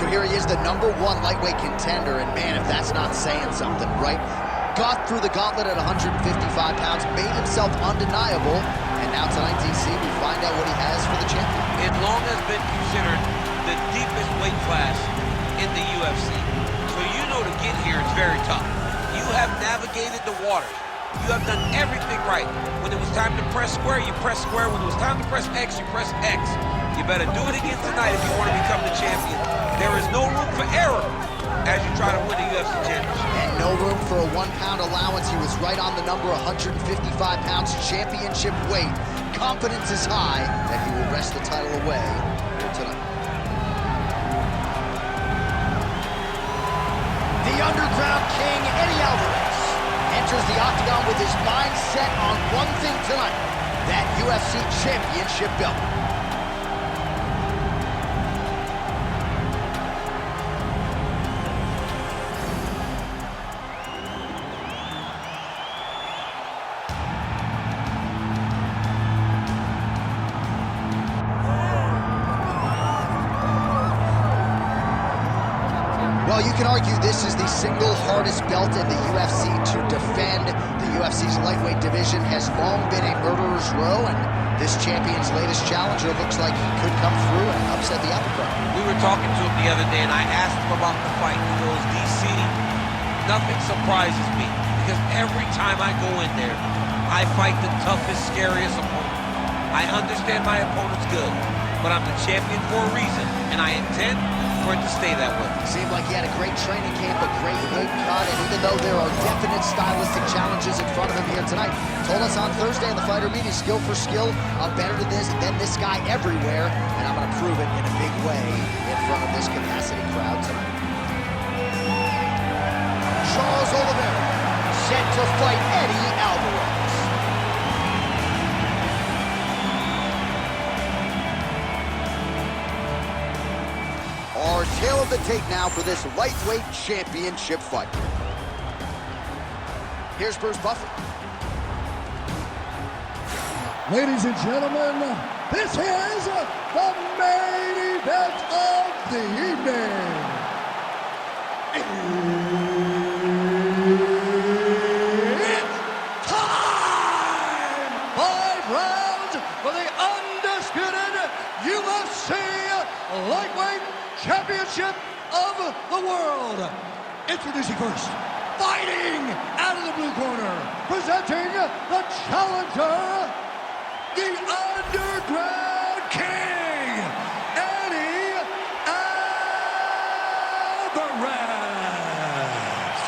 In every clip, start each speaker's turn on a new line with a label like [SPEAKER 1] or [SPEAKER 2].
[SPEAKER 1] here he is, the #1 lightweight contender, and man, if that's not saying something, right? Got through the gauntlet at 155 pounds, made himself undeniable, and now tonight, DC, we find out what he has for the champion.
[SPEAKER 2] It long has been considered the deepest weight class in the UFC. So you know to get here, it's very tough. You have navigated the waters. You have done everything right. When it was time to press square, you press square. When it was time to press X, you press X. You better do it again tonight if you want to become the champion. There is no room for error as you try to win the UFC championship.
[SPEAKER 1] And no room for a 1-pound allowance. He was right on the number, 155 pounds, championship weight. Confidence is high that he will wrest the title away here tonight. The underground king, Alvarez, enters the octagon with his mind set on one thing tonight, that UFC championship belt. Well, you can argue this is the single hardest belt in the UFC to defend. The UFC's lightweight division has long been a murderer's row, and this champion's latest challenger looks like he could come through and upset the apple cart.
[SPEAKER 2] We were talking to him the other day, and I asked him about the fight. He goes, DC, nothing surprises me, because every time I go in there, I fight the toughest, scariest opponent. I understand my opponent's good, but I'm the champion for a reason, and I intend for it to stay that way.
[SPEAKER 1] Seemed like he had a great training camp, a great weight cut, and even though there are definite stylistic challenges in front of him here tonight, told us on Thursday in the fighter meeting, skill for skill, I'm better than this guy everywhere, and I'm going to prove it in a big way in front of this capacity crowd tonight. Charles Oliveira, set to fight Eddie Alvarez. Our tale of the tape now for this lightweight championship fight. Here's Bruce Buffer.
[SPEAKER 3] Ladies and gentlemen, this is the main event of the evening. It's time! 5 rounds for the undisputed UFC lightweight championship of the world. Introducing first, fighting out of the blue corner, presenting the challenger, the underground king, Eddie Alvarez.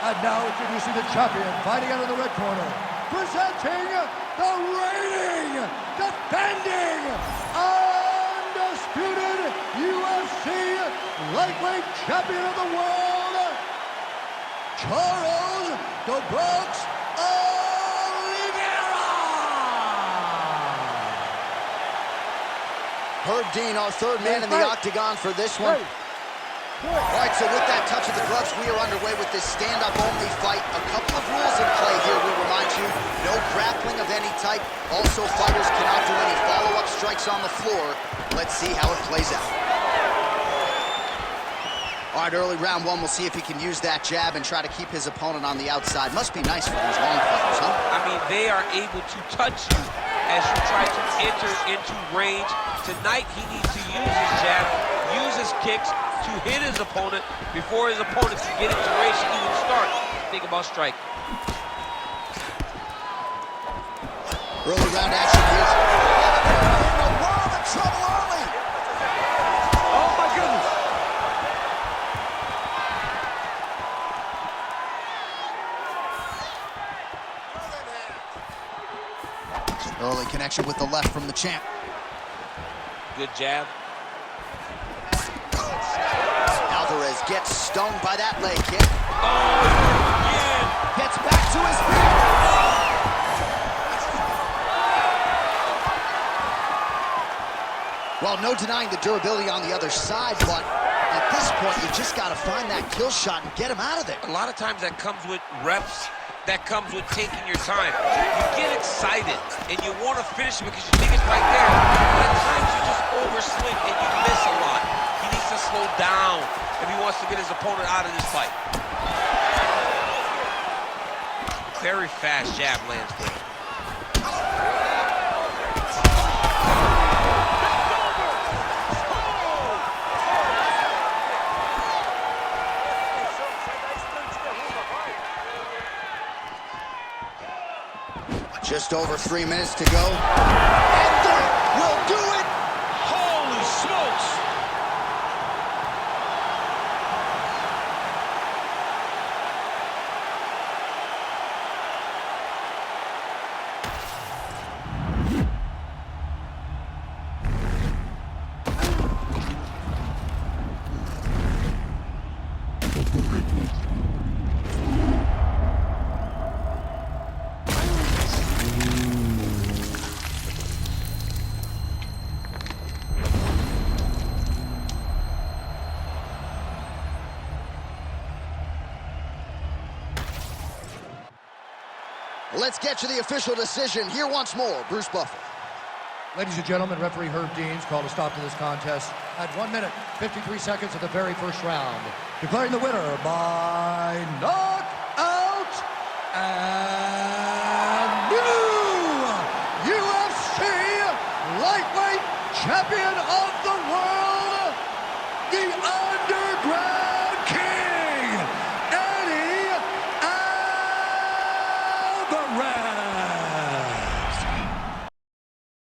[SPEAKER 3] And now introducing the champion, fighting out of the red corner, presenting the reigning, defending, undisputed UFC lightweight champion of the world, Charles "The Bronx" Oliveira.
[SPEAKER 1] Herb Dean, our third man in the octagon for this one. All right, so with that touch of the gloves, we are underway with this stand-up-only fight. A couple of rules in play here, we'll remind you. No grappling of any type. Also, fighters cannot do any follow-up strikes on the floor. Let's see how it plays out. All right, early round one, we'll see if he can use that jab and try to keep his opponent on the outside. Must be nice for these long fighters, huh?
[SPEAKER 2] I mean, they are able to touch you as you try to enter into range. Tonight, he needs to use his jab, use his kicks to hit his opponent before his opponent can get into range to even start to think about striking.
[SPEAKER 1] Early round action here. In a world of trouble early.
[SPEAKER 2] Oh, my goodness.
[SPEAKER 1] Early connection with the left from the champ.
[SPEAKER 2] Good jab.
[SPEAKER 1] Alvarez gets stung by that leg kick.
[SPEAKER 2] Oh, yeah.
[SPEAKER 1] Gets back to his feet. Well, no denying the durability on the other side, but at this point, you just got to find that kill shot and get him out of there.
[SPEAKER 2] A lot of times that comes with reps. That comes with taking your time. You get excited and you want to finish it because you think it's right there. But at times you just overswing and you miss a lot. He needs to slow down if he wants to get his opponent out of this fight. Very fast jab lands for him.
[SPEAKER 1] Just over 3 minutes to go. And that will do it!
[SPEAKER 2] Holy smokes!
[SPEAKER 1] Let's get to the official decision. Here once more, Bruce Buffer.
[SPEAKER 3] Ladies and gentlemen, referee Herb Deans called a stop to this contest at 1 minute, 53 seconds of the very first round, declaring the winner by knockout and new UFC lightweight champion of